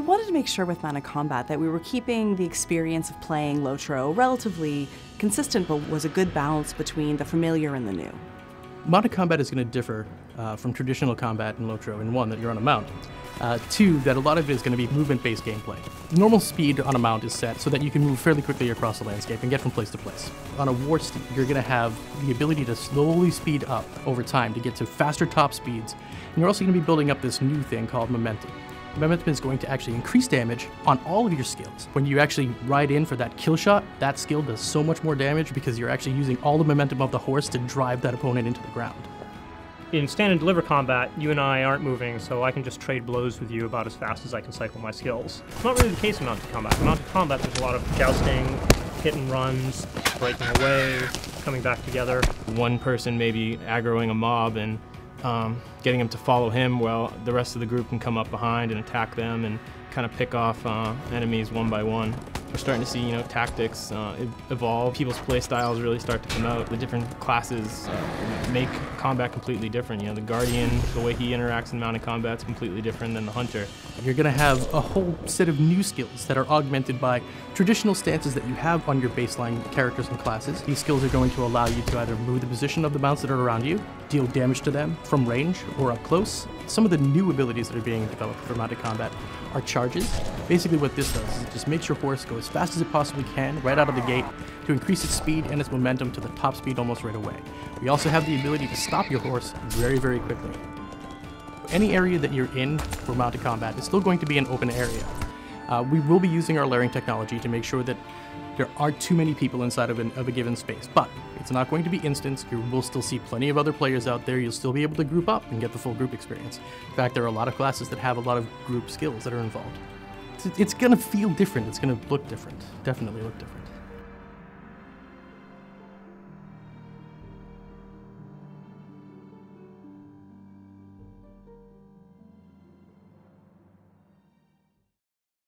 wanted to make sure with mounted combat that we were keeping the experience of playing LOTRO relatively consistent, but was a good balance between the familiar and the new. Mounted combat is going to differ from traditional combat in LOTRO in one, that you're on a mount. Two, that a lot of it is going to be movement-based gameplay. Normal speed on a mount is set so that you can move fairly quickly across the landscape and get from place to place. On a war steed, you're going to have the ability to slowly speed up over time to get to faster top speeds, and you're also going to be building up this new thing called momentum. Momentum is going to actually increase damage on all of your skills. When you actually ride in for that kill shot, that skill does so much more damage because you're actually using all the momentum of the horse to drive that opponent into the ground. In stand and deliver combat, you and I aren't moving, so I can just trade blows with you about as fast as I can cycle my skills. It's not really the case in mounted combat. In mounted combat, there's a lot of jousting, hit and runs, breaking away, coming back together. One person maybe aggroing a mob and getting them to follow him while the rest of the group can come up behind and attack them and kind of pick off enemies one by one. We're starting to see, tactics evolve. People's play styles really start to come out. The different classes make combat completely different. The Guardian, the way he interacts in mounted combat is completely different than the Hunter. You're going to have a whole set of new skills that are augmented by traditional stances that you have on your baseline characters and classes. These skills are going to allow you to either move the position of the mounts that are around you, deal damage to them from range or up close. Some of the new abilities that are being developed for mounted combat are charges. Basically what this does is it just makes your horse go as fast as it possibly can right out of the gate to increase its speed and its momentum to the top speed almost right away. We also have the ability to stop your horse very, very quickly. Any area that you're in for mounted combat is still going to be an open area. We will be using our layering technology to make sure that there aren't too many people inside of a given space, but it's not going to be instance. You will still see plenty of other players out there. You'll still be able to group up and get the full group experience. In fact, there are a lot of classes that have a lot of group skills that are involved. It's going to feel different. It's going to look different. Definitely look different.